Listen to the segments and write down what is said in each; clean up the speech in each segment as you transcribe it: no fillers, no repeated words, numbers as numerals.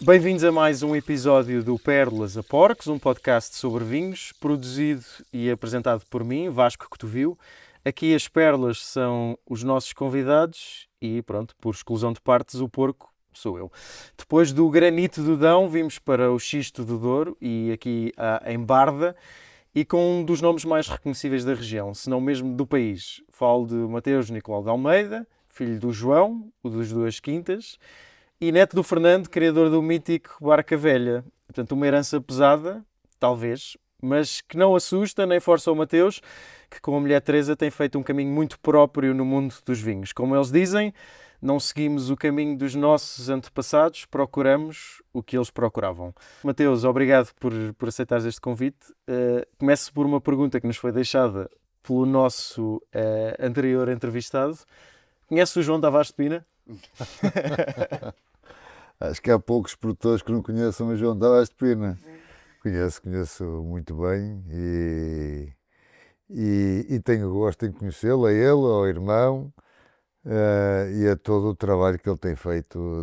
Bem-vindos a mais um episódio do Pérolas a Porcos, um podcast sobre vinhos, produzido e apresentado por mim, Vasco Cotovil. Aqui as pérolas são os nossos convidados e, pronto, por exclusão de partes, o porco sou eu. Depois do granito do Dão, vimos para o xisto do Douro e aqui em Barda, e com um dos nomes mais reconhecíveis da região, se não mesmo do país. Falo de Mateus Nicolau de Almeida, filho do João, o dos Duas Quintas, e neto do Fernando, criador do mítico Barca Velha. Portanto, uma herança pesada, talvez, mas que não assusta nem força o Mateus, que com a mulher Teresa tem feito um caminho muito próprio no mundo dos vinhos. Como eles dizem, não seguimos o caminho dos nossos antepassados, procuramos o que eles procuravam. Mateus, obrigado por aceitares este convite. Começo por uma pergunta que nos foi deixada pelo nosso anterior entrevistado. Conheces o João Tavares de Pina? Acho que há poucos produtores que não conheçam o João Tavares de Pina. Conheço muito bem e tenho gosto em conhecê-lo, a ele, ao irmão, e a todo o trabalho que ele tem feito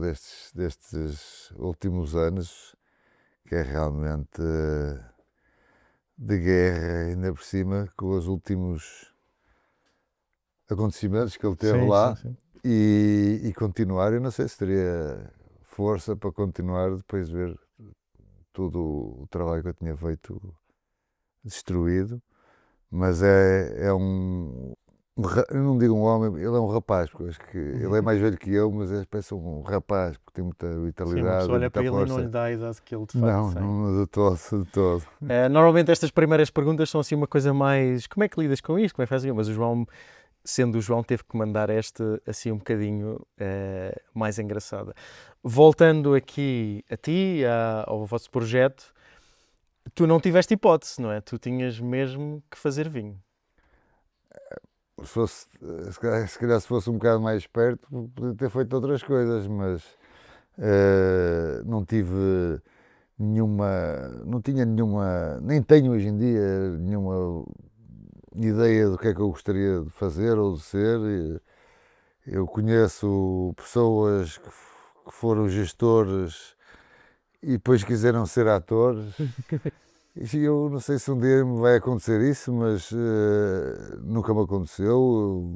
destes últimos anos, que é realmente de guerra, ainda por cima, com os últimos acontecimentos que ele teve lá. Sim. E continuar, eu não sei se teria força para continuar depois de ver todo o trabalho que eu tinha feito destruído, mas é eu não digo um homem, ele é um rapaz, porque eu acho que ele é mais velho que eu, mas parece um rapaz, porque tem muita Sim, uma vitalidade, pessoa olha muita para ele e não força. lhe dá a idade que ele de facto tem. Não, de todo. Normalmente estas primeiras perguntas são assim uma coisa mais... Como é que lidas com isto? Como é que fazes? Mas o João, sendo o João, teve que mandar esta assim um bocadinho mais engraçada. Voltando aqui a ti, ao vosso projeto, tu não tiveste hipótese, não é? Tu tinhas mesmo que fazer vinho. Se calhar se fosse um bocado mais esperto, podia ter feito outras coisas, mas não tive não tinha nenhuma, nem tenho hoje em dia nenhuma ideia do que é que eu gostaria de fazer ou de ser. Eu conheço pessoas que foram gestores e depois quiseram ser atores. E eu não sei se um dia me vai acontecer isso, mas nunca me aconteceu.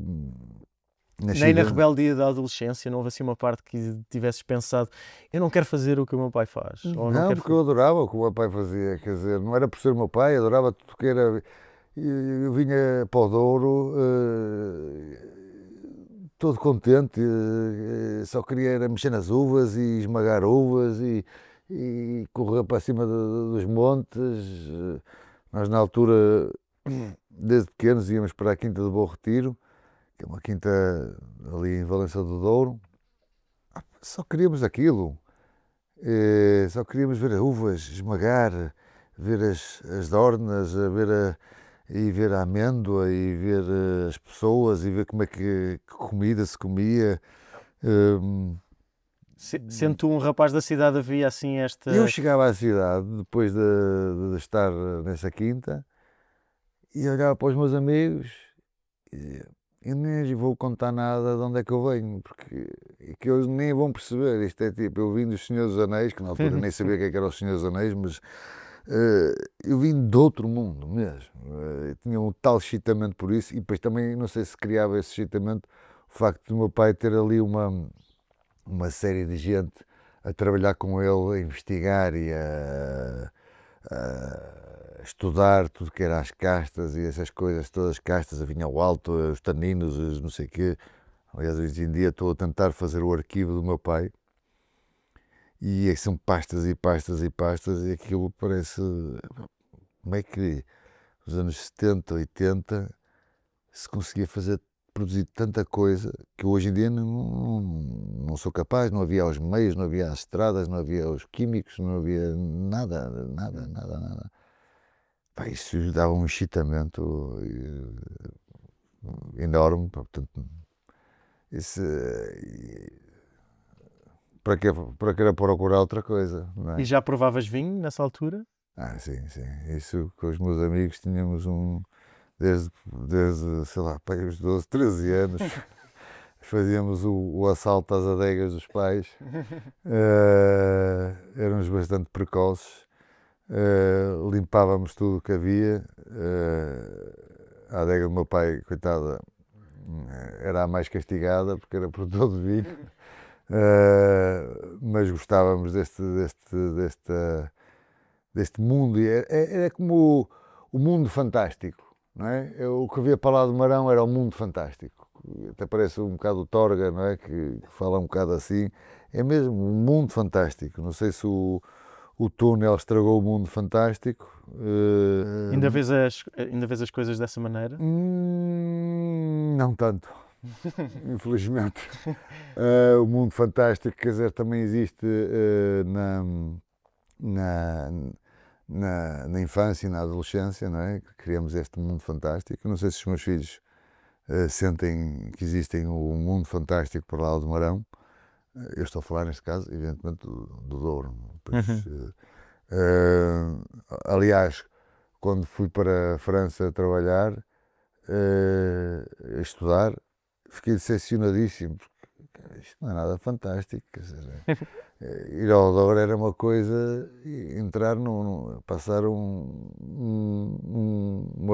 Nem na rebeldia da adolescência não houve assim uma parte que tivesses pensado eu não quero fazer o que o meu pai faz. Ou não Não, quero... porque eu adorava o que o meu pai fazia, quer dizer, não era por ser o meu pai, adorava tudo que era. Eu vinha para o Douro todo contente, só queria era mexer nas uvas e esmagar uvas e correr para cima dos montes. Nós na altura, desde pequenos, íamos para a Quinta do Bom Retiro, que é uma quinta ali em Valença do Douro. Só queríamos aquilo. Só queríamos ver as uvas, esmagar, ver as dornas, e ver a amêndoa e ver as pessoas e ver como é que comida se comia. Sendo tu um rapaz da cidade, havia assim esta... Eu chegava à cidade depois de estar nessa quinta e olhava para os meus amigos e dizia, eu nem lhes vou contar nada de onde é que eu venho, porque é que eles nem vão perceber. Isto é tipo, eu vim dos Senhores dos Anéis, que na altura nem sabia o que era os Senhores dos Anéis, mas eu vim de outro mundo mesmo. Tinha um tal excitamento por isso, e depois também, não sei se criava esse excitamento, o facto de o meu pai ter ali uma série de gente a trabalhar com ele, a investigar e a estudar tudo que era as castas e essas coisas, todas as castas, a vinho ao alto, os taninos, os não sei o quê. Aliás, hoje em dia estou a tentar fazer o arquivo do meu pai e são pastas e pastas e pastas e aquilo parece... Como é que nos anos 70, 80 se conseguia produzir tanta coisa que hoje em dia não sou capaz, não havia os meios, não havia as estradas, não havia os químicos, não havia nada. Pá, isso dava um excitamento enorme, pá, portanto, isso, para que era procurar outra coisa, não E é? já provavas vinho nessa altura? Sim, isso com os meus amigos tínhamos desde sei lá, para os 12, 13 anos, fazíamos o assalto às adegas dos pais. Éramos bastante precoces. Limpávamos tudo o que havia. A adega do meu pai, coitada, era a mais castigada porque era produtor de vinho. Mas gostávamos deste mundo. E era como o mundo fantástico, não é? O que havia para lá do Marão era o mundo fantástico. Até parece um bocado o Torga, não é? Que fala um bocado assim. É mesmo um mundo fantástico. Não sei se o túnel estragou o mundo fantástico. Ainda vês as coisas dessa maneira? Não tanto, infelizmente. O mundo fantástico, quer dizer, também existe na infância e na adolescência, não é? Criamos este mundo fantástico. Não sei se os meus filhos sentem que existem um mundo fantástico por lá do Marão. Eu estou a falar, neste caso, evidentemente, do Douro. Pois, aliás, quando fui para a França trabalhar, a estudar, fiquei decepcionadíssimo, porque isto não é nada fantástico, quer dizer, ir ao Douro era uma coisa, entrar passar uma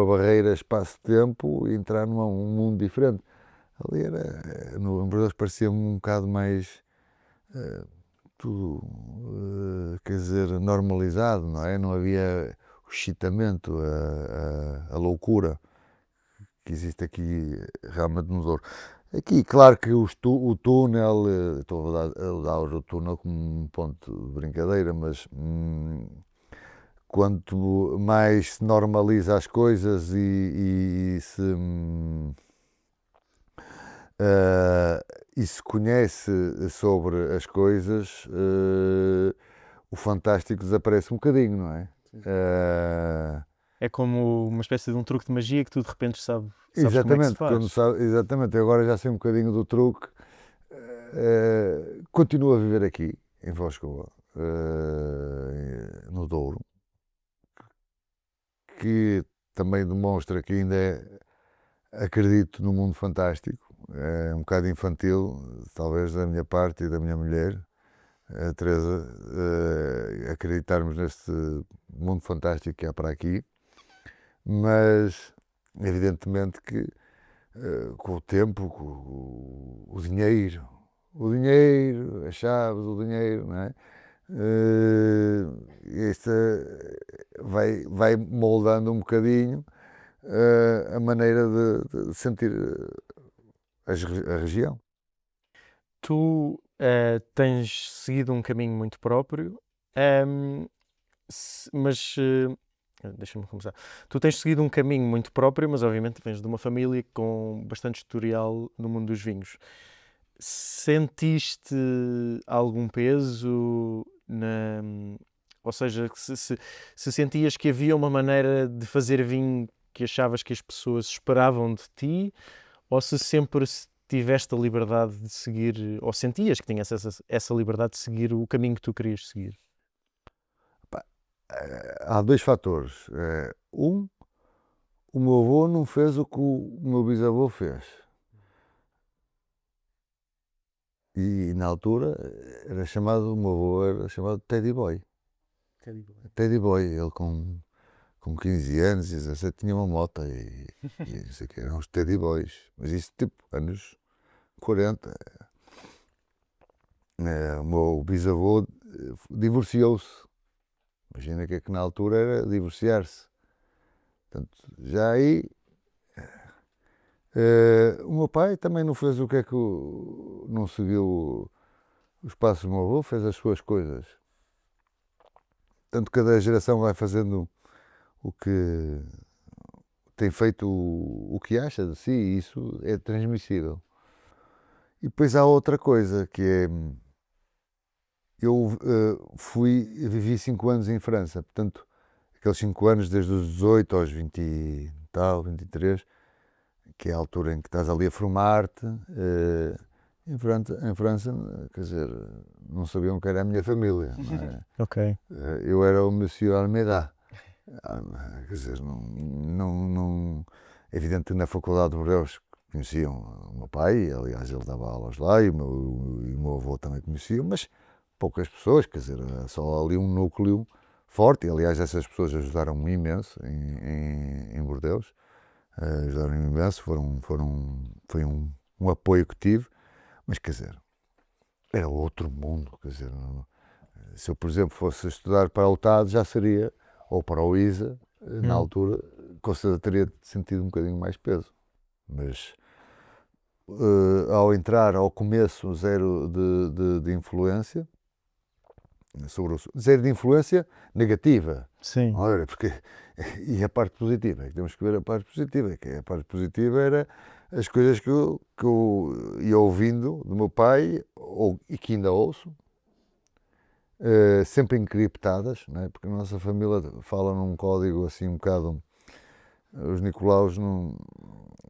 barreira espaço-tempo e entrar num mundo diferente. Ali no Brasil parecia-me um bocado mais tudo, quer dizer, normalizado, não é? Não havia o excitamento, a loucura que existe aqui realmente no Douro. Aqui, claro que o túnel, estou a usar o túnel como um ponto de brincadeira, mas quanto mais se normaliza as coisas e se conhece sobre as coisas, o fantástico desaparece um bocadinho, não é? É como uma espécie de um truque de magia que tu de repente sabes como é que se Exatamente, faz. exatamente, agora já sei um bocadinho do truque. Continuo a viver aqui, em Foz de Coa, no Douro, que também demonstra que ainda acredito no mundo fantástico. É um bocado infantil, talvez da minha parte e da minha mulher, a Teresa, acreditarmos neste mundo fantástico que há para aqui, mas evidentemente que com o tempo, com o dinheiro, as chaves, o dinheiro, não é? Este vai moldando um bocadinho a maneira de sentir a região. Tu tens seguido um caminho muito próprio, mas deixa-me começar. Tu tens seguido um caminho muito próprio, mas obviamente vens de uma família com bastante historial no mundo dos vinhos. Sentiste algum peso ou seja, se sentias que havia uma maneira de fazer vinho que achavas que as pessoas esperavam de ti, ou se sempre tiveste a liberdade de seguir, ou sentias que tinhas essa liberdade de seguir o caminho que tu querias seguir? Há dois fatores. O meu avô não fez o que o meu bisavô fez. E na altura o meu avô era chamado Teddy Boy. Teddy Boy, ele com 15 anos, 17, tinha uma moto e não sei o que, eram os Teddy Boys. Mas isso tipo, anos 40. O meu bisavô divorciou-se. Imagina que é que na altura era divorciar-se. Portanto, já aí. O meu pai também não fez o que é que não seguiu os passos do meu avô, fez as suas coisas. Portanto, cada geração vai fazendo o que tem feito, o que acha de si, e isso é transmissível. E depois há outra coisa que é. Eu vivi 5 anos em França, portanto, aqueles 5 anos, desde os 18 aos 20 e tal, 23, que é a altura em que estás ali a formar-te. Em França, quer dizer, não sabiam que era a minha família. Não é? Ok. Eu era o Monsieur Almeida. Quer dizer, evidente que na Faculdade de Bordeaux conheciam o meu pai, aliás ele dava aulas lá e o meu avô também conhecia, mas poucas pessoas, quer dizer, só ali um núcleo forte, e aliás essas pessoas ajudaram-me imenso em Bordeus, ajudaram-me imenso, foi um apoio que tive, mas quer dizer, era outro mundo, quer dizer, se eu por exemplo fosse estudar para o TAD já seria, ou para o ISA, na altura, com certeza teria sentido um bocadinho mais peso, mas ao entrar ao começo zero de influência, zero de influência negativa. Sim. Olha, porque, e a parte positiva, é que temos que ver a parte positiva, que a parte positiva era as coisas que eu ia ouvindo do meu pai, e que ainda ouço, sempre encriptadas, não é? Porque a nossa família fala num código assim um bocado, os Nicolaus,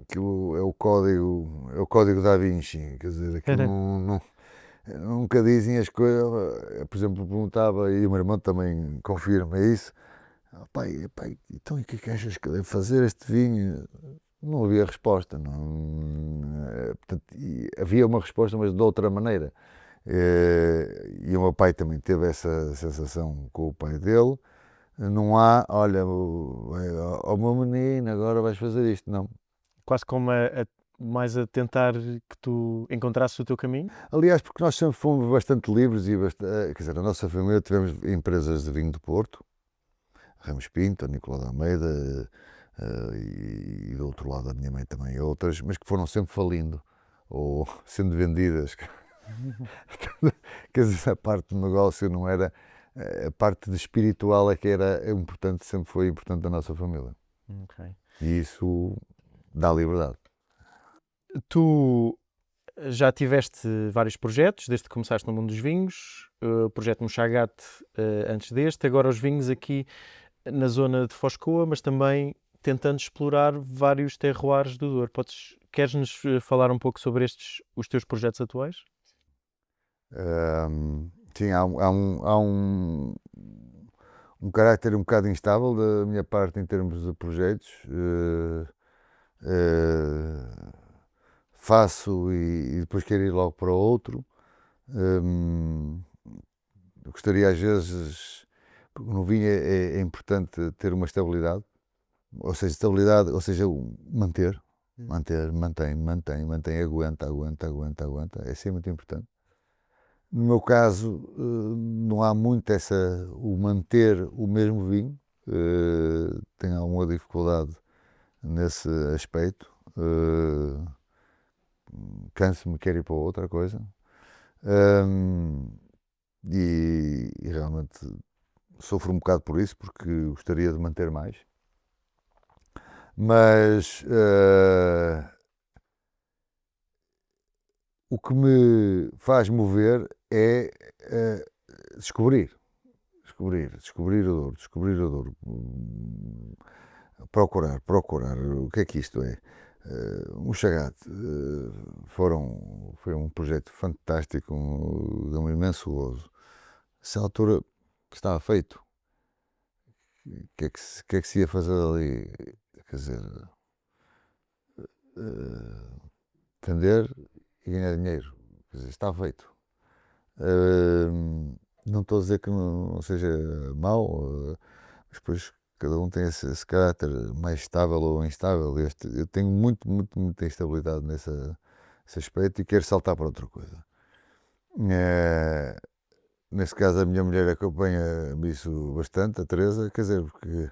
aquilo é o código da Vinci, quer dizer, aquilo nunca dizem as coisas. Por exemplo, perguntava, e o meu irmão também confirma isso, pai, então e o que achas que devo fazer este vinho? Não havia resposta, não. Portanto, havia uma resposta, mas de outra maneira. E o meu pai também teve essa sensação com o pai dele. Não há, olha, o meu menino, agora vais fazer isto, não. Quase como mais a tentar que tu encontrasses o teu caminho? Aliás, porque nós sempre fomos bastante livres e quer dizer, a nossa família tivemos empresas de vinho do Porto, Ramos Pinto, Nicolau de Almeida, e do outro lado a minha mãe também outras, mas que foram sempre falindo ou sendo vendidas. Quer dizer, a parte do negócio não era, a parte de espiritual é que era importante, sempre foi importante da nossa família. Okay. E isso dá liberdade. Tu já tiveste vários projetos, desde que começaste no mundo dos vinhos, o projeto Mochagat antes deste, agora os vinhos aqui na zona de Foscoa, mas também tentando explorar vários terroirs do Douro. Queres-nos falar um pouco sobre os teus projetos atuais? Sim, há um carácter um bocado instável da minha parte em termos de projetos. Faço e depois quero ir logo para outro. Gostaria às vezes, porque no vinho é importante ter uma estabilidade, ou seja, manter, mantém, aguenta, é sempre muito importante. No meu caso, não há muito o manter o mesmo vinho, tenho alguma dificuldade nesse aspecto, canso-me, quero ir para outra coisa, e realmente sofro um bocado por isso, porque gostaria de manter mais. Mas o que me faz mover é descobrir o Douro. Procurar. O que é que isto é? O Chagat foi um projeto fantástico, de um imenso gozo. Nessa altura estava feito. O que é que se ia fazer ali? Quer dizer, vender e ganhar dinheiro. Quer dizer, está feito. Não estou a dizer que não seja mau, mas depois cada um tem esse caráter mais estável ou instável. Eu tenho muita instabilidade nesse aspecto e quero saltar para outra coisa. Nesse caso, a minha mulher acompanha-me isso bastante, a Teresa, quer dizer, porque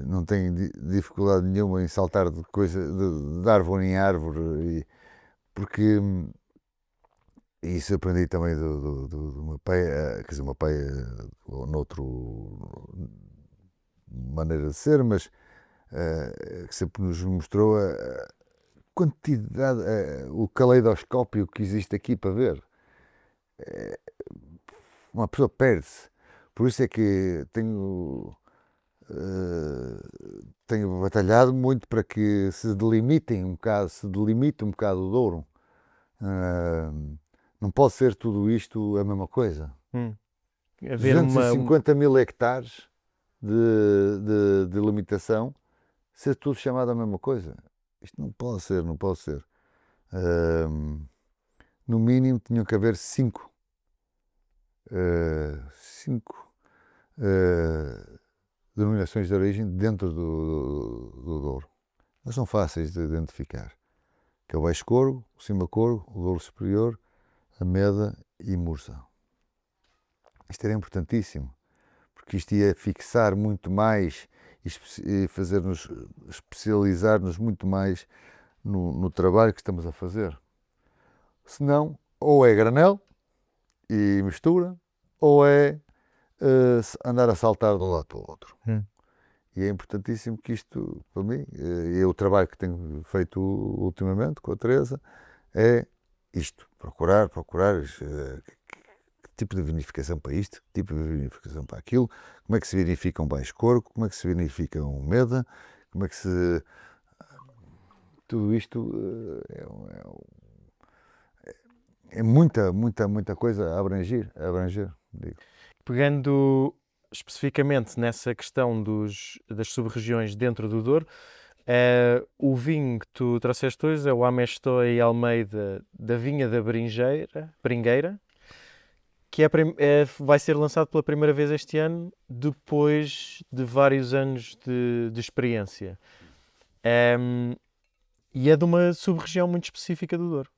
não tem dificuldade nenhuma em saltar de árvore em árvore, porque isso aprendi também do meu pai, quer dizer, o meu pai noutro maneira de ser, mas que sempre nos mostrou a quantidade, o caleidoscópio que existe aqui para ver. Uma pessoa perde-se. Por isso é que tenho batalhado muito para que se delimite um bocado o Douro. Não pode ser tudo isto a mesma coisa. Haver 250 mil hectares de limitação, ser tudo chamado a mesma coisa. isto não pode ser, não pode ser. No mínimo tinham que haver cinco denominações de origem dentro do Douro. Elas são fáceis de identificar, que é o Baixo Corgo, o Cima Corgo, o Douro Superior, a Meda e Mursa. Isto era importantíssimo, porque isto ia fixar muito mais e fazer-nos especializar-nos muito mais no trabalho que estamos a fazer. Senão, ou é granel e mistura, ou é andar a saltar de um lado para o outro. E é importantíssimo que isto, para mim, e o trabalho que tenho feito ultimamente com a Teresa, é isto, procurar que tipo de vinificação para isto, que tipo de vinificação para aquilo, como é que se vinifica um Baixo Corgo, como é que se vinifica um Meda, como é que se... Tudo isto é muita coisa a abranger, digo. Pegando especificamente nessa questão das sub-regiões dentro do Douro, o vinho que tu trouxeste hoje é o Amestói e Almeida da vinha da Bringueira, que vai ser lançado pela primeira vez este ano, depois de vários anos de experiência. E é de uma sub-região muito específica do Douro.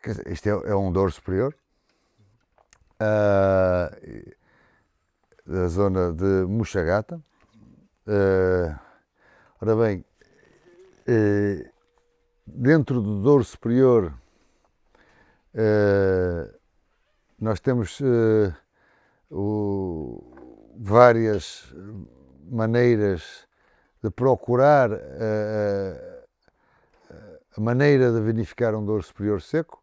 Quer dizer, isto é um Douro Superior, da zona de Muxagata. Ora bem, dentro do Douro Superior nós temos várias maneiras de procurar a maneira de vinificar um Douro Superior seco.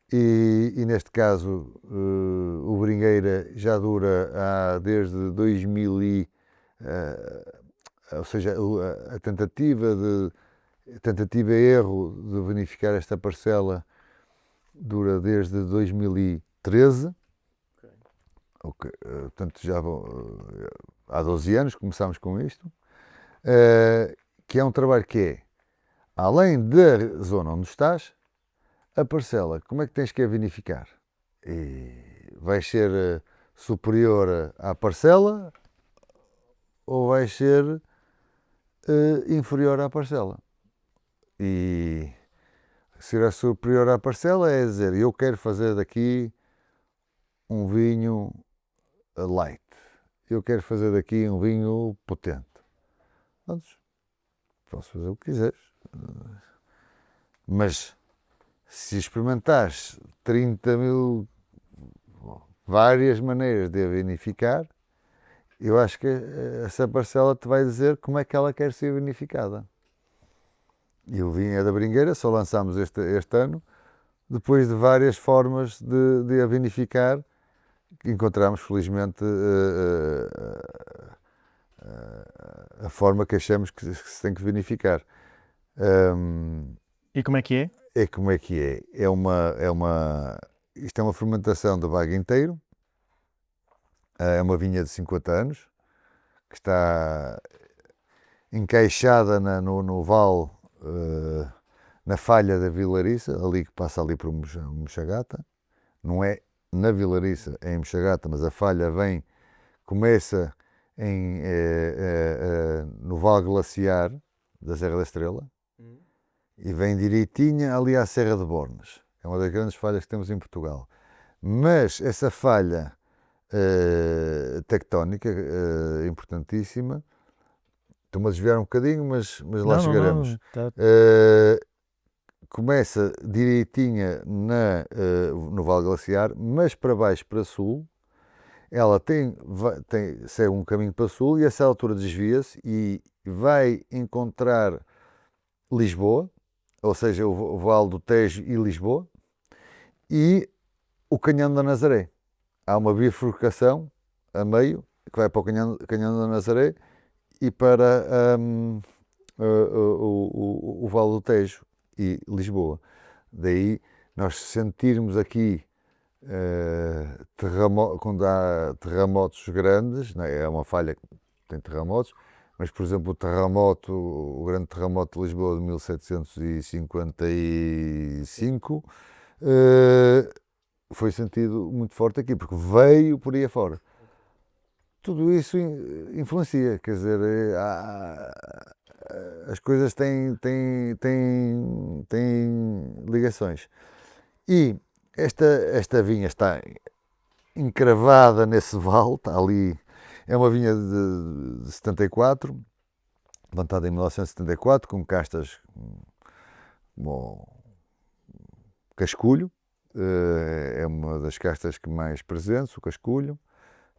E neste caso o Bringueira já dura desde 2000 ou seja, a tentativa e erro de vinificar esta parcela dura desde 2013. Okay. Portanto, já há 12 anos começámos com isto, que é um trabalho que é, além da zona onde estás, a parcela, como é que tens que a vinificar? E vai ser superior à parcela ou vai ser inferior à parcela? E ser a superior à parcela é dizer, eu quero fazer daqui um vinho light, eu quero fazer daqui um vinho potente. Pronto, posso fazer o que quiseres, mas se experimentares 30.000 várias maneiras de a vinificar, eu acho que essa parcela te vai dizer como é que ela quer ser vinificada. E o vinho é da Bringueira, só lançámos este ano, depois de várias formas de a vinificar, encontramos felizmente a forma que achamos que se tem que vinificar. E como é que é? É como é que é. Isto é uma fermentação de baga inteiro. É uma vinha de 50 anos que está encaixada no vale, na falha da Vilariça, ali que passa ali por Muxagata. Não é na Vilariça, é em Muxagata, mas a falha começa no Vale Glaciar da Serra da Estrela e vem direitinha ali à Serra de Bornes. É uma das grandes falhas que temos em Portugal. Mas essa falha tectónica importantíssima, estou-me a desviar um bocadinho, mas lá chegaremos. Tá. Começa direitinha no Vale Glaciar, mas para baixo, para sul, ela segue um caminho para sul e a essa altura desvia-se e vai encontrar Lisboa, ou seja, o Vale do Tejo e Lisboa, e o Canhão da Nazaré. Há uma bifurcação a meio, que vai para o Canhão da Nazaré e para o Vale do Tejo e Lisboa. Daí nós sentirmos aqui quando há terremotos grandes, não é? É uma falha que tem terremotos, Mas, por exemplo, o grande terremoto de Lisboa de 1755, foi sentido muito forte aqui, porque veio por aí afora. Tudo isso influencia, quer dizer, as coisas têm ligações. E esta vinha está encravada nesse vale, está ali, é uma vinha de 74, plantada em 1974, com castas como casculho, é uma das castas que mais presentes, o casculho.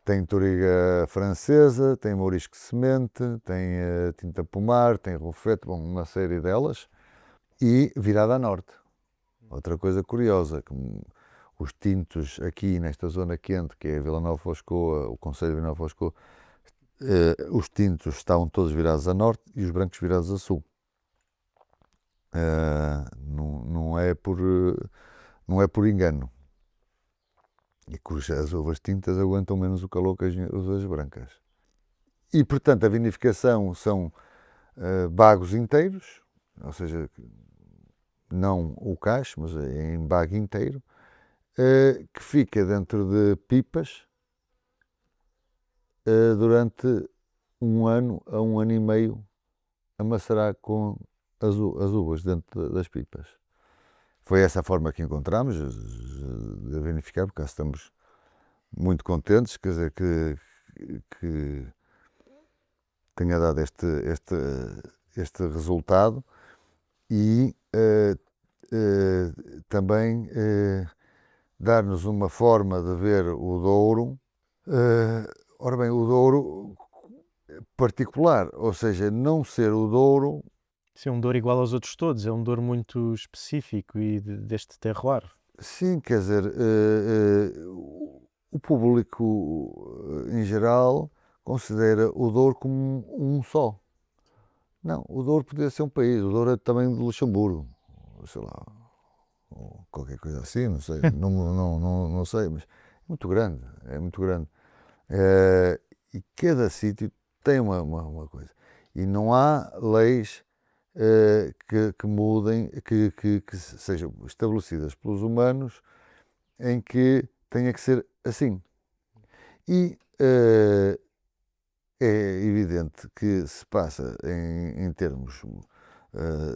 Tem toriga francesa, tem mourisco semente, tem tinta pomar, tem rufete, bom, uma série delas, e virada a norte. Outra coisa curiosa, que os tintos aqui nesta zona quente, que é Vila Nova de Foscoa, o concelho de Vila Nova de Foscoa, os tintos estavam todos virados a norte e os brancos virados a sul. Não é por engano. E as uvas tintas aguentam menos o calor que as uvas brancas. E, portanto, a vinificação são bagos inteiros, ou seja, não o cacho, mas é em bago inteiro, que fica dentro de pipas durante 1 ano a 1 ano e meio a macerar com as uvas dentro das pipas. Foi essa a forma que encontramos de vinificar, porque estamos muito contentes, quer dizer, que tenha dado este resultado e também dar-nos uma forma de ver o Douro, ora bem, o Douro particular, ou seja, não ser o Douro. Isso é um Douro igual aos outros todos, é um Douro muito específico e deste terroir. Sim, quer dizer, o público em geral considera o Douro como um só. Não, o Douro podia ser um país, o Douro é também de Luxemburgo, sei lá, ou qualquer coisa assim, não sei, não sei, mas é muito grande. E cada sítio tem uma coisa. E não há leis que mudem, que sejam estabelecidas pelos humanos em que tenha que ser assim. E é evidente que se passa em termos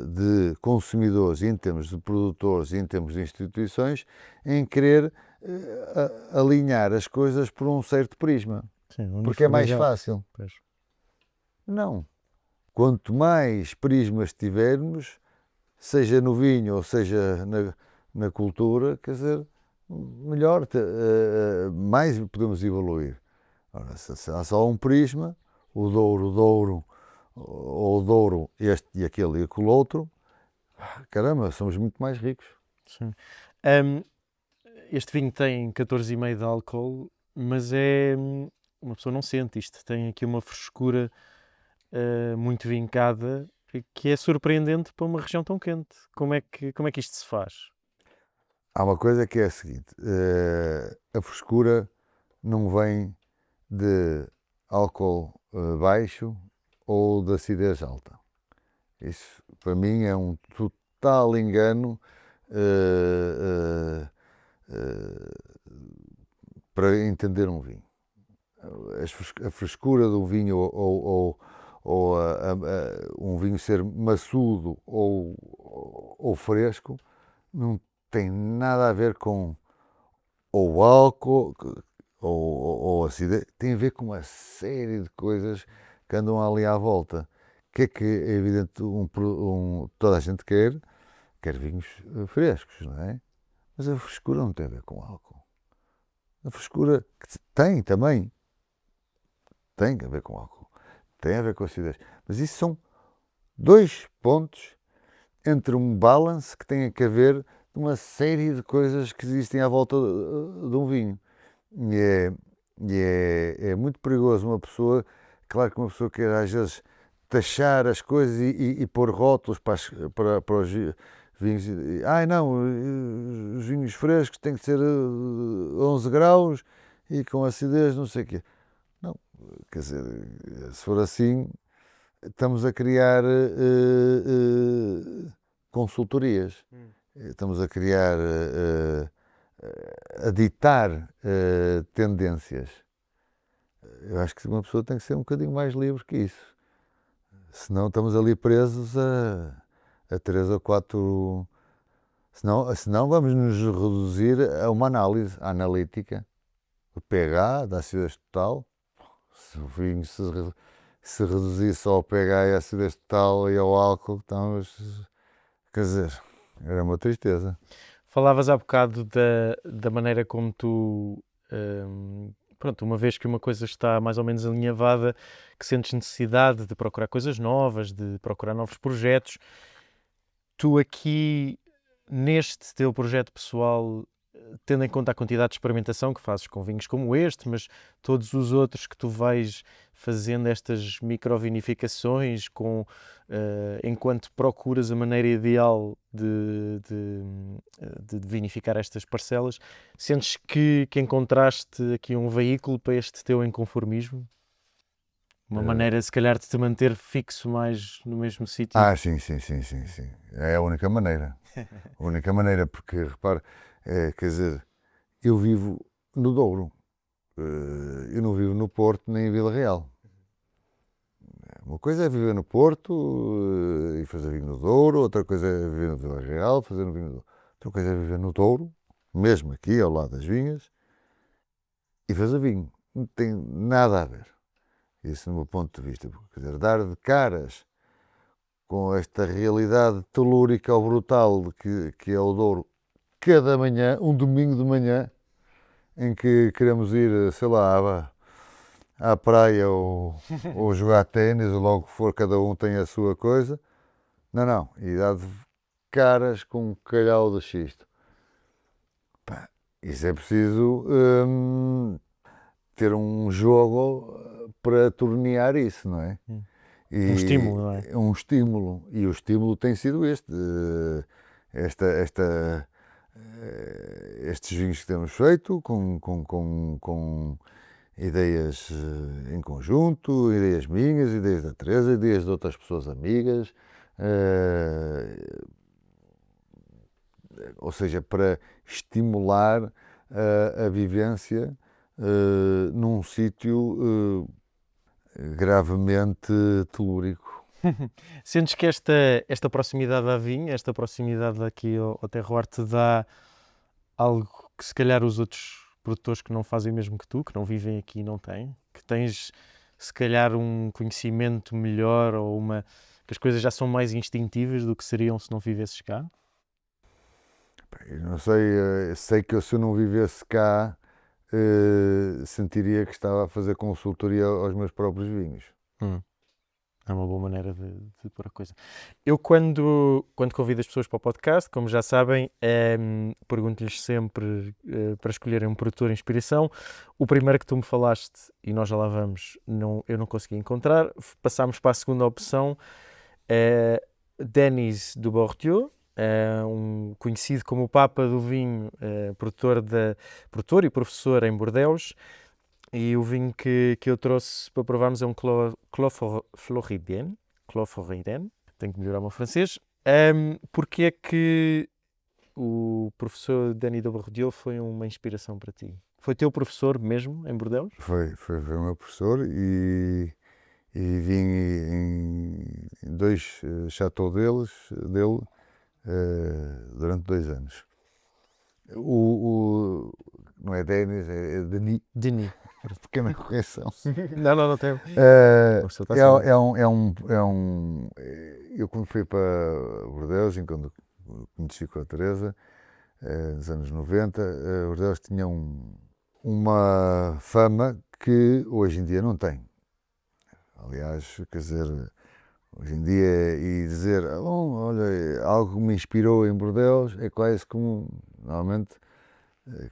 de consumidores, em termos de produtores, em termos de instituições, em querer alinhar as coisas por um certo prisma. Sim, Porque é mais uniformizar. fácil. Pois. Não. Quanto mais prismas tivermos, seja no vinho ou seja na cultura, quer dizer, melhor, mais podemos evoluir. Ora, se há só um prisma, o Douro, ou o Douro este e aquele e aquele outro, caramba, somos muito mais ricos. Sim. Este vinho tem 14,5 de álcool, mas uma pessoa não sente isto. Tem aqui uma frescura muito vincada que é surpreendente para uma região tão quente. Como é que isto se faz? Há uma coisa que é a seguinte: a frescura não vem de álcool baixo ou de acidez alta. Isso, para mim, é um total engano para entender um vinho. A frescura do vinho ou um vinho ser maçudo ou fresco não tem nada a ver com ou álcool ou acidez, tem a ver com uma série de coisas que andam ali à volta. Que é evidente, toda a gente quer vinhos frescos, não é? Mas a frescura não tem a ver com álcool. A frescura tem também, tem a ver com álcool, tem a ver com acidez. Mas isso são dois pontos entre um balance que tem a ver de uma série de coisas que existem à volta de um vinho. É muito perigoso uma pessoa, claro que uma pessoa quer às vezes taxar as coisas e pôr rótulos para os vinhos. Não, os vinhos frescos têm que ser 11 graus e com acidez não sei o quê. Não, quer dizer, se for assim, estamos a criar consultorias, estamos a criar, a ditar tendências. Eu acho que uma pessoa tem que ser um bocadinho mais livre que isso. Senão estamos ali presos a 3 ou 4. Senão vamos nos reduzir a uma análise analítica. O pH da acidez total. Se o vinho se reduzisse só ao pH e à acidez total e ao álcool, estamos, quer dizer, era uma tristeza. Falavas há bocado da maneira como tu, pronto, uma vez que uma coisa está mais ou menos alinhavada, que sentes necessidade de procurar coisas novas, de procurar novos projetos. Tu aqui, neste teu projeto pessoal, tendo em conta a quantidade de experimentação que fazes com vinhos como este, mas todos os outros que tu vais fazendo estas microvinificações enquanto procuras a maneira ideal de vinificar estas parcelas, sentes que encontraste aqui um veículo para este teu inconformismo? Uma maneira, se calhar, de te manter fixo mais no mesmo sítio? Sim. É a única maneira. A única maneira, porque, repare, quer dizer, eu vivo no Douro. Eu não vivo no Porto nem em Vila Real. Uma coisa é viver no Porto e fazer vinho no Douro, outra coisa é viver no Vila Real, fazer um vinho no Douro. Outra coisa é viver no Douro, mesmo aqui ao lado das vinhas, e fazer vinho. Não tem nada a ver. Isso do meu ponto de vista. Quer dizer, dar de caras com esta realidade telúrica ou brutal que é o Douro, cada manhã, um domingo de manhã, em que queremos ir, sei lá, à praia ou jogar ténis, ou logo que for, cada um tem a sua coisa. Não. E dar de caras com um calhau de xisto. Pá, isso é preciso ter um jogo para tornear isso, não é? Um estímulo, não é? Um estímulo. E o estímulo tem sido estes vinhos que temos feito, com ideias em conjunto, ideias minhas, ideias da Teresa, ideias de outras pessoas amigas, ou seja, para estimular a vivência num sítio gravemente telúrico. Sentes que esta proximidade à vinha, esta proximidade aqui ao terroir, te dá algo que se calhar os outros produtores que não fazem o mesmo que tu, que não vivem aqui, não têm? Que tens se calhar um conhecimento melhor ou que as coisas já são mais instintivas do que seriam se não vivesses cá? Eu não sei, sei que se eu não vivesse cá, sentiria que estava a fazer consultoria aos meus próprios vinhos. É uma boa maneira de pôr a coisa. Eu, quando convido as pessoas para o podcast, como já sabem, pergunto-lhes sempre para escolherem um produtor de inspiração. O primeiro que tu me falaste, e nós já lá vamos, eu não consegui encontrar. Passámos para a segunda opção, Denis Dubourdieu, conhecido como o Papa do Vinho, produtor e professor em Bordeaux. E o vinho que eu trouxe para provarmos é um Clos Floriden, tenho que melhorar o meu francês. Porque é que o professor Denis Dubourdieu foi uma inspiração para ti? Foi teu professor mesmo, em Bordeaux? Foi o meu professor e vivi em 2 chateaux dele durante 2 anos. Não é Denis, é Denis. Denis. Pequena correção. Não tem. Eu quando fui para Bordeaux, quando conheci com a Teresa, nos anos 90, Bordeaux tinha uma fama que hoje em dia não tem. Aliás, quer dizer, hoje em dia, e dizer, olha, algo que me inspirou em Bordeaux é quase como, normalmente,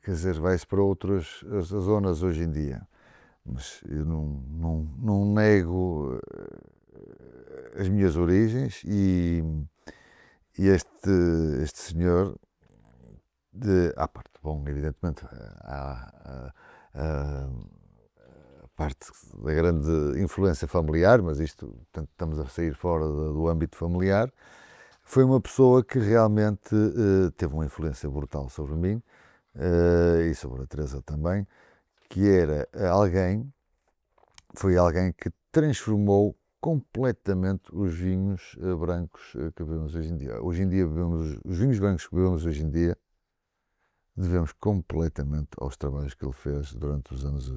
quer dizer, vai-se para outras zonas hoje em dia. Mas eu não nego as minhas origens e este senhor, à parte, bom, evidentemente, a parte da grande influência familiar, mas isto, portanto, estamos a sair fora do âmbito familiar, foi uma pessoa que realmente teve uma influência brutal sobre mim e sobre a Teresa também, que era foi alguém que transformou completamente os vinhos brancos que bebemos hoje em dia. Hoje em dia bebemos os vinhos brancos que bebemos hoje em dia, devemos completamente aos trabalhos que ele fez durante os anos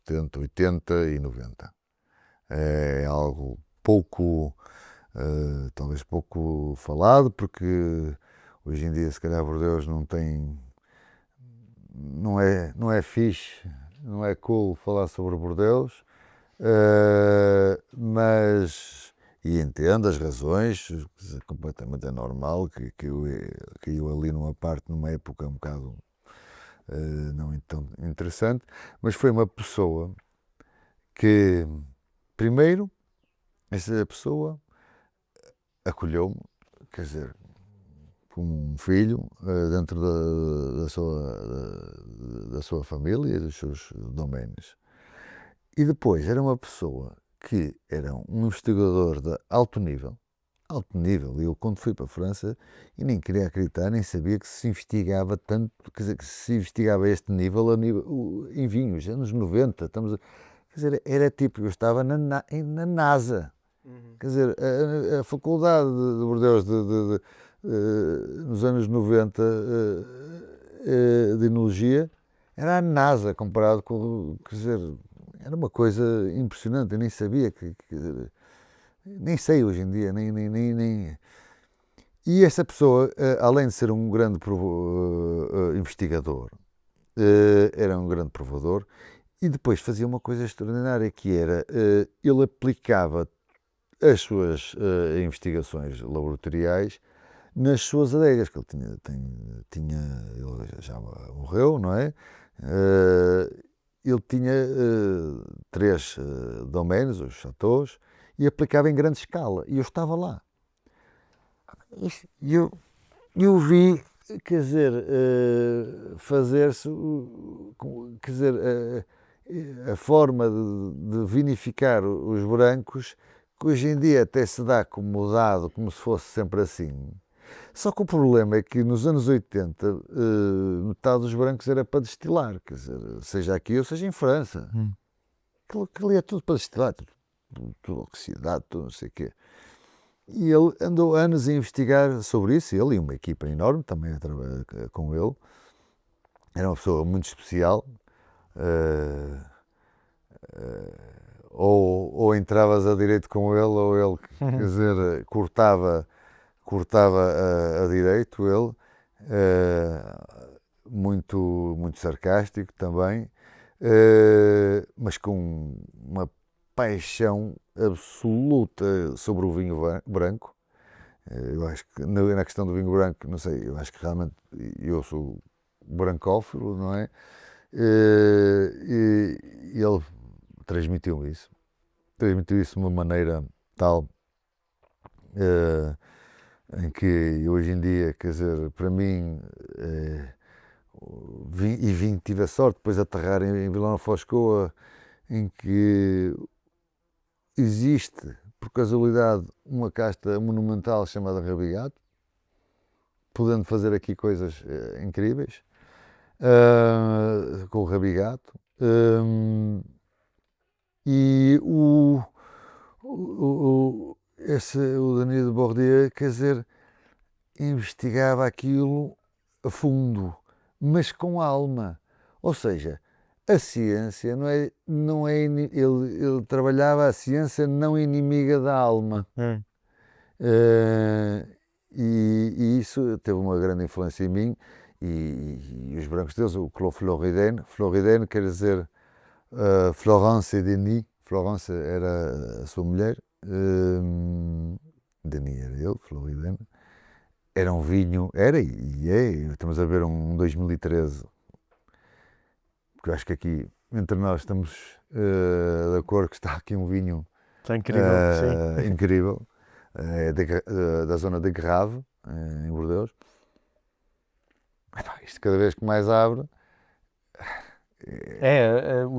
70, 80 e 90. É algo pouco, talvez pouco falado, porque hoje em dia, se calhar, Bordeaux não é fixe, não é cool falar sobre Bordeaux, mas, e entendo as razões, completamente é normal, que eu caiu ali numa época um bocado não tão interessante, mas foi uma pessoa que, primeiro, essa pessoa acolheu-me, quer dizer, como um filho, dentro da sua família e dos seus doménios. E depois era uma pessoa que era um investigador de alto nível. E eu, quando fui para a França, e nem queria acreditar, nem sabia que se investigava tanto, quer dizer, que se investigava a este nível, em vinhos, anos 90. Quer dizer, era tipo, eu estava na NASA. Quer dizer, a faculdade de Bordeaux nos anos 90 de Enologia era a NASA comparado com, quer dizer, era uma coisa impressionante, eu nem sabia nem sei hoje em dia, nem. E essa pessoa, além de ser um grande investigador, era um grande provador e depois fazia uma coisa extraordinária que era, ele aplicava as suas investigações laboratoriais nas suas adegas, que ele ele já morreu, não é? Ele tinha 3 doménios, os chateaus, e aplicava em grande escala. E eu estava lá. E eu vi, quer dizer, fazer-se, quer dizer, a forma de vinificar os brancos, que hoje em dia até se dá como mudado, como se fosse sempre assim. Só que o problema é que nos anos 80, metade dos brancos era para destilar, quer dizer, seja aqui ou seja em França. Aquilo é tudo para destilar, tudo oxidado, tudo não sei o quê. E ele andou anos a investigar sobre isso, ele e uma equipa enorme também a trabalhar com ele. Era uma pessoa muito especial. Ou entravas a direito com ele, ou ele, quer dizer, cortava a direito, ele, muito sarcástico também, mas com uma paixão absoluta sobre o vinho branco. Eu acho que na questão do vinho branco, não sei, eu acho que realmente eu sou brancófilo, não é? E ele transmitiu isso de uma maneira tal em que hoje em dia, quer dizer, para mim, tive a sorte depois de aterrar em Vila Nova de Foscoa, em que existe, por casualidade, uma casta monumental chamada Rabigato, podendo fazer aqui coisas incríveis com o Rabigato. E o Denis de Bordier, quer dizer, investigava aquilo a fundo, mas com alma. Ou seja, a ciência ele trabalhava a ciência não inimiga da alma. E isso teve uma grande influência em mim e os brancos deles, o Clos Floridène quer dizer Florence et Denis. Florence era a sua mulher, Denis era ele, Floridène. Era um vinho, estamos a ver um 2013, porque eu acho que aqui entre nós estamos de acordo que está aqui um vinho incrível, sim. incrível, da zona de Grave, em Bordeaux. Isto cada vez que mais abre, Os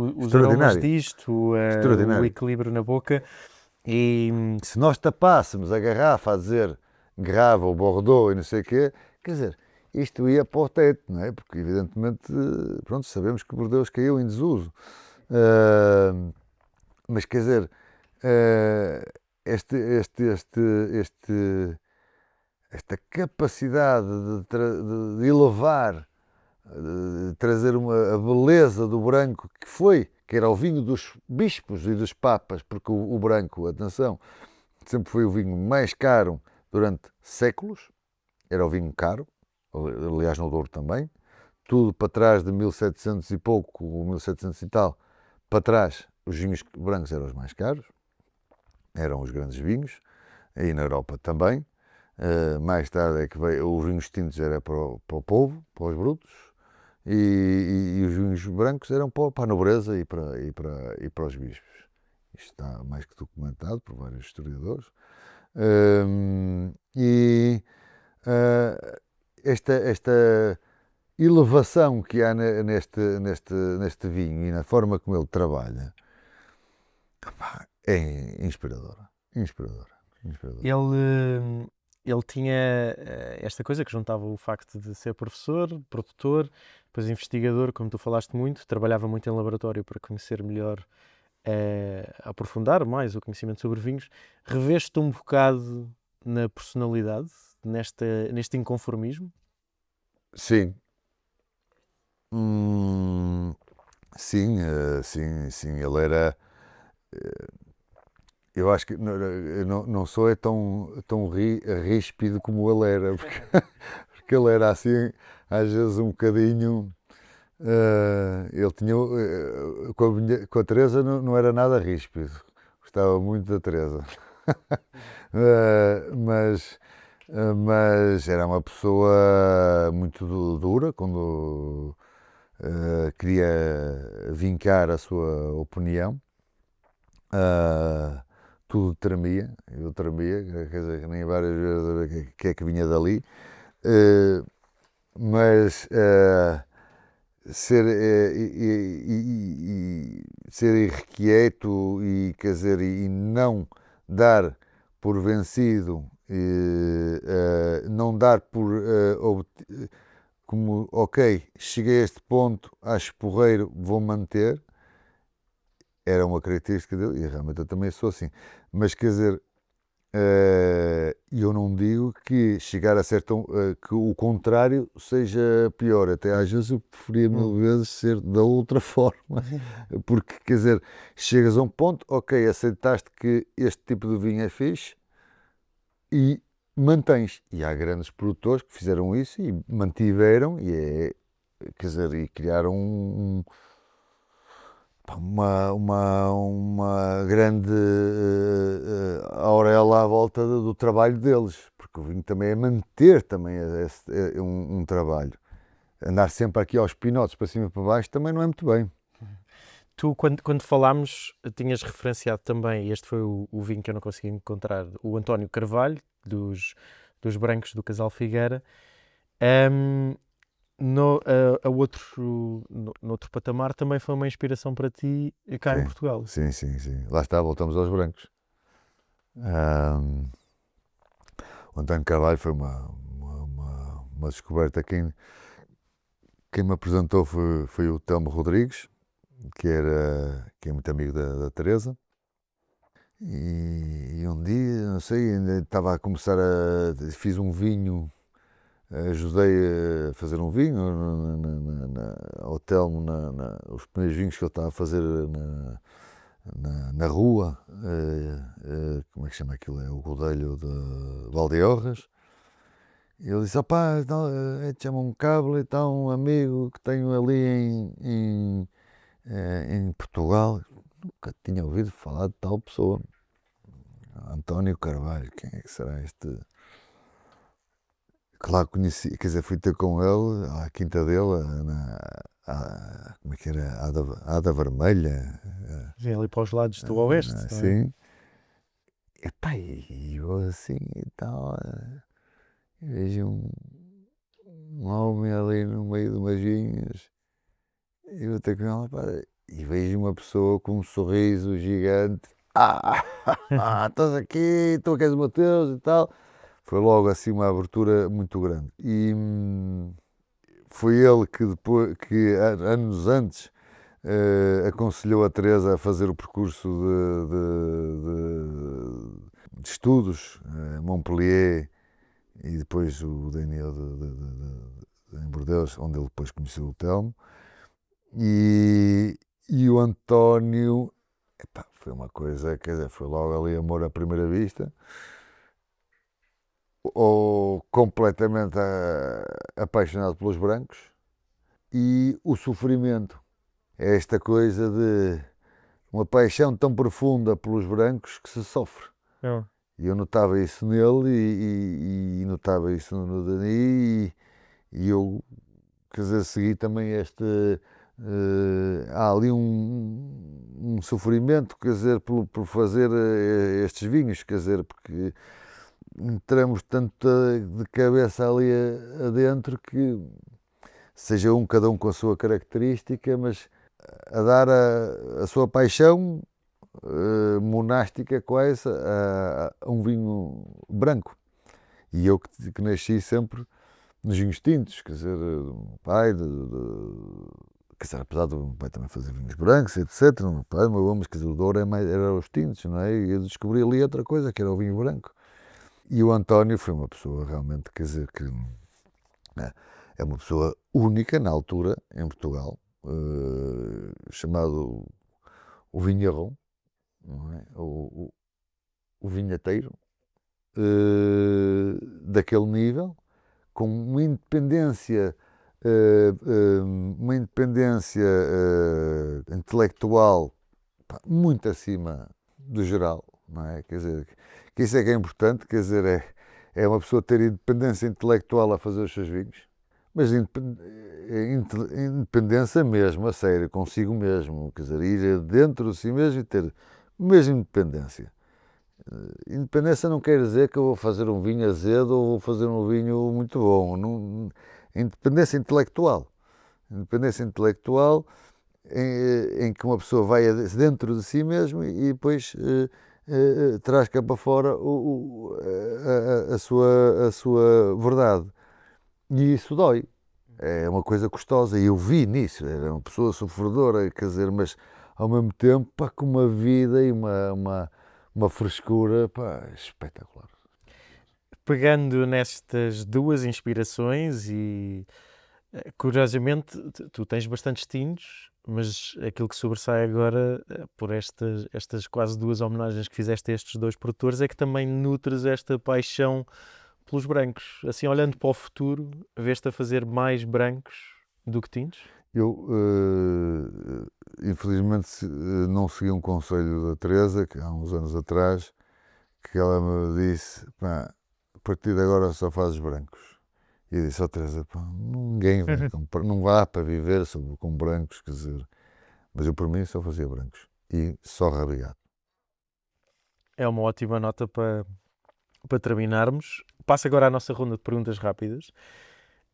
aromas extraordinário, disto, o extraordinário. equilíbrio na boca e Se nós tapássemos a garrafa a dizer Grave ou Bordeaux e não sei o quê, quer dizer, isto ia para o teto, não é? Porque evidentemente, pronto, sabemos que Bordeaux caiu em desuso. Uh, mas quer dizer, uh, este, este, este, este, esta capacidade de elevar, de trazer a beleza do branco que foi, que era o vinho dos bispos e dos papas, porque o branco, atenção, sempre foi o vinho mais caro durante séculos, era o vinho caro, aliás no Douro também, tudo para trás de 1700 e pouco, 1700 e tal, para trás os vinhos brancos eram os mais caros, eram os grandes vinhos, aí na Europa também. Mais tarde é que veio, os vinhos tintos era para o povo, para os brutos, e os vinhos brancos eram para a nobreza e para os bispos. Isto está mais que documentado por vários historiadores. E esta elevação que há neste vinho e na forma como ele trabalha é inspiradora. Inspiradora. Inspiradora. ele tinha esta coisa que juntava o facto de ser professor, produtor, depois investigador, como tu falaste muito, trabalhava muito em laboratório para conhecer melhor, aprofundar mais o conhecimento sobre vinhos. Reveste um bocado na personalidade, neste inconformismo? Sim. Sim, sim. Ele era. Eu acho que não sou tão ríspido como ele era, porque ele era assim, às vezes um bocadinho. Ele tinha. Com a Teresa não era nada ríspido, gostava muito da Teresa. Mas era uma pessoa muito dura quando queria vincar a sua opinião. Tudo tremia, eu tremia, quer dizer, nem várias vezes a ver o que é que vinha dali. Mas ser, ser irrequieto e, quer dizer, e não dar por vencido, não dar por como, ok, cheguei a este ponto, acho porreiro, vou manter, era uma característica dele, e realmente eu também sou assim. Mas, quer dizer, eu não digo que chegar a ser tão, que o contrário seja pior, até às vezes eu preferia mil vezes ser da outra forma, porque quer dizer, chegas a um ponto, ok, aceitaste que este tipo de vinho é fixe e mantens. E há grandes produtores que fizeram isso e mantiveram, quer dizer, e criaram uma grande auréola à volta do trabalho deles, porque o vinho também é manter também um trabalho. Andar sempre aqui aos pinotes para cima e para baixo também não é muito bem. Tu, quando falámos, tinhas referenciado também, e este foi o vinho que eu não consegui encontrar, o António Carvalho, dos brancos do Casal Figueira. Noutro patamar também foi uma inspiração para ti cá em Portugal. Sim. Lá está, voltamos aos brancos. O António Carvalho foi uma descoberta. Quem me apresentou foi o Telmo Rodrigues, que é muito amigo da Teresa. E um dia, não sei, ainda estava a começar fiz um vinho, ajudei a fazer um vinho ao Telmo, os primeiros vinhos que ele estava a fazer na rua, como é que chama aquilo? É o Rodelho de Valdeorras. E ele disse: opá, então, chama um cabo e tal, um amigo que tenho ali em Portugal. Nunca tinha ouvido falar de tal pessoa. António Carvalho, quem é que será este? Que lá conheci, quer dizer, fui ter com ele à quinta dele, como é que era? Ada Vermelha. Vem ali para os lados do Oeste. Sim. Epá, e eu assim e tal, vejo um homem ali no meio de umas vinhas. E eu tenho com ela, pá, e vejo uma pessoa com um sorriso gigante. Estás aqui, tu que és o Mateus e tal. Foi logo assim uma abertura muito grande. E foi ele que depois, que anos antes, aconselhou a Teresa a fazer o percurso de estudos, Montpellier, e depois o Daniel em Bordeaux, onde ele depois conheceu o Telmo. E o António, epá, foi uma coisa, quer dizer, foi logo ali amor à primeira vista, ou completamente apaixonado pelos brancos, e o sofrimento, é esta coisa de uma paixão tão profunda pelos brancos que se sofre. É. E eu notava isso nele e notava isso no Dani, e eu, quer dizer, segui também este. Há ali um sofrimento, quer dizer, por fazer estes vinhos, quer dizer, porque entramos tanto de cabeça ali adentro que seja cada um com a sua característica, mas a dar a sua paixão monástica quase a um vinho branco. E eu que nasci sempre nos vinhos tintos, quer dizer, do meu pai, quer dizer, apesar do meu pai também fazer vinhos brancos, etc. O meu pai, mas quer dizer, o Douro era os tintos, não é? E eu descobri ali outra coisa, que era o vinho branco. E o António foi uma pessoa realmente, quer dizer, que é uma pessoa única na altura em Portugal, chamado o Vinharron, não é? O vinhateiro, daquele nível, com uma independência, intelectual, pá, muito acima do geral, não é? Quer dizer, que isso é que é importante, quer dizer, é uma pessoa ter independência intelectual a fazer os seus vinhos, mas independência mesmo, a sério, consigo mesmo, quer dizer, ir dentro de si mesmo e ter mesmo independência. Independência não quer dizer que eu vou fazer um vinho azedo ou vou fazer um vinho muito bom. Não, independência intelectual. Independência intelectual em que uma pessoa vai dentro de si mesmo e depois traz cá para fora a sua verdade. E isso dói. É uma coisa custosa. E eu vi nisso. Era uma pessoa sofredora, quer dizer, mas ao mesmo tempo, pá, com uma vida e uma frescura, pá, espetacular. Pegando nestas duas inspirações e, curiosamente, tu tens bastantes tintos, mas aquilo que sobressai agora, por estas quase duas homenagens que fizeste a estes dois produtores, é que também nutres esta paixão pelos brancos. Assim, olhando para o futuro, vês-te a fazer mais brancos do que tintos? Eu, infelizmente, não segui um conselho da Teresa, que há uns anos atrás, que ela me disse, pá, a partir de agora só fazes brancos. E eu disse, Teresa, pá, ninguém vai não vá para viver com brancos, quer dizer, mas eu por mim só fazia brancos. E só rabiado. É uma ótima nota para terminarmos. Passo agora à nossa ronda de perguntas rápidas.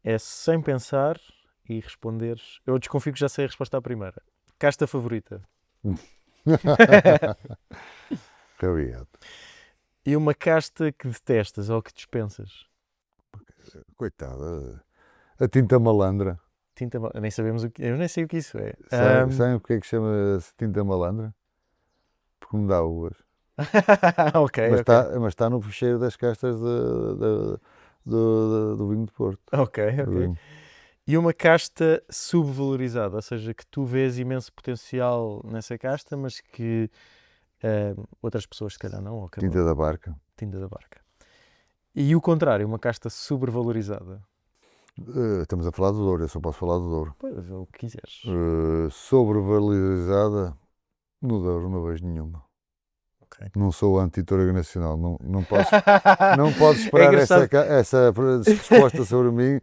É sem pensar e responderes. Eu desconfio que já sei a resposta à primeira. Casta favorita? Rabiado. E uma casta que detestas ou que dispensas? Coitada, a tinta malandra. Tinta, nem sabemos o que, eu nem sei o que isso é. Sabem porque é que chama-se tinta malandra? Porque me dá uvas. Ok, Mas ok. está no fecheiro das castas do vinho de Porto. Ok, ok. E uma casta subvalorizada, ou seja, que tu vês imenso potencial nessa casta, mas que outras pessoas se calhar não. Ou Tinta da Barca. Tinta da Barca. E o contrário, uma casta sobrevalorizada. Estamos a falar do Douro, eu só posso falar do Douro. Pois, o que quiseres. Sobrevalorizada, no Douro não vejo nenhuma. Okay. Não sou anti-Touro Nacional, não posso esperar É essa resposta sobre mim.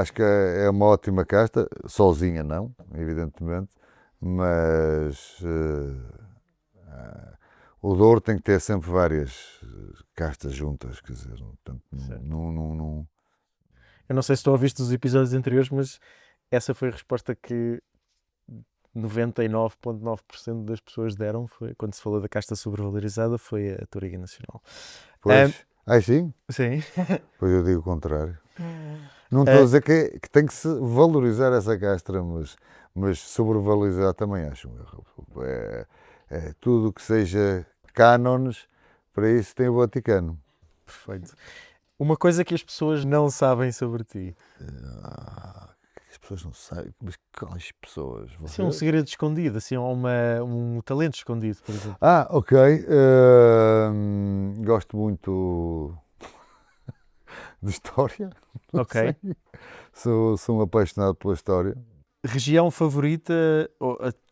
Acho que é uma ótima casta, sozinha não, evidentemente, mas o Douro tem que ter sempre várias castas juntas, quer dizer, portanto, não. Eu não sei se tu ouviste os episódios anteriores, mas essa foi a resposta que 99,9% das pessoas deram, foi, quando se falou da casta sobrevalorizada, foi a Touriga Nacional. Pois, sim? Sim. Pois eu digo o contrário. Não estou a dizer que tem que se valorizar essa casta, mas sobrevalorizar também acho um erro. Tudo que seja cânones, para isso tem o Vaticano. Perfeito. Uma coisa que as pessoas não sabem sobre ti. As pessoas não sabem, mas quais pessoas? Assim, um segredo escondido, assim, um talento escondido, por exemplo. Ok. Gosto muito de história. Não Ok. sei. Sou um apaixonado pela história. Região favorita,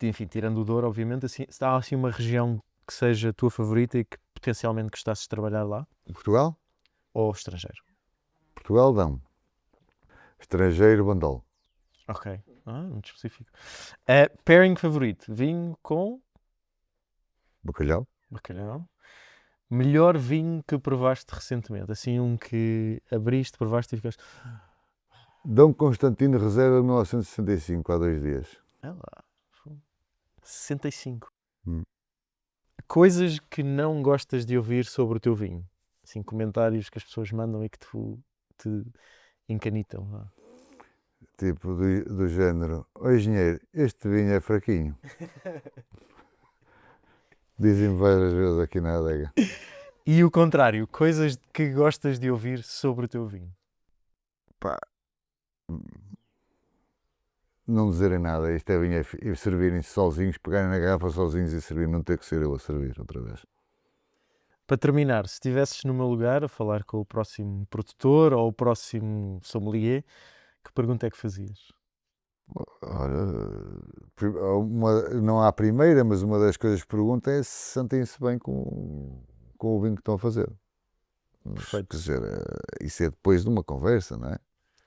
enfim, tirando o Douro, obviamente, assim, há assim uma região que seja a tua favorita e que potencialmente gostasses de trabalhar lá? Portugal? Ou estrangeiro? Portugal, não. Estrangeiro, Bandol. Ok. Muito específico. Pairing favorito? Vinho com Bacalhau? bacalhau. Melhor vinho que provaste recentemente? Assim, um que abriste, provaste e ficaste... Dom Constantino Reserva 1965, há 2 dias. É lá. 65. Hum. Coisas que não gostas de ouvir sobre o teu vinho? Assim, comentários que as pessoas mandam e que te encanitam. Vá. Tipo do género: "Ó engenheiro, este vinho é fraquinho." Dizem-me várias vezes aqui na adega. E o contrário, coisas que gostas de ouvir sobre o teu vinho? Pá, não dizerem nada, isto é vinho, e servirem-se sozinhos, pegarem na garrafa sozinhos e servir, não ter que ser eu a servir outra vez. Para terminar, se estivesses no meu lugar a falar com o próximo produtor ou o próximo sommelier, que pergunta é que fazias? Olha, não há a primeira, mas uma das coisas que pergunto é se sentem-se bem com o vinho que estão a fazer. Mas, Perfeito. quer dizer, isso é depois de uma conversa, não é?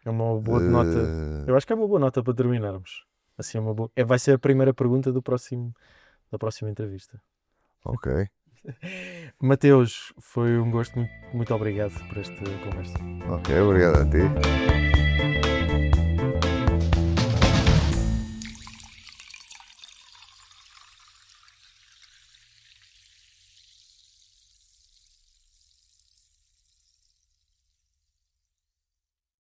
É uma boa nota. Eu acho que é uma boa nota para terminarmos. Assim, vai ser a primeira pergunta da próxima entrevista. Ok. Mateus, foi um gosto, muito, muito obrigado por esta conversa. Ok, obrigado a ti.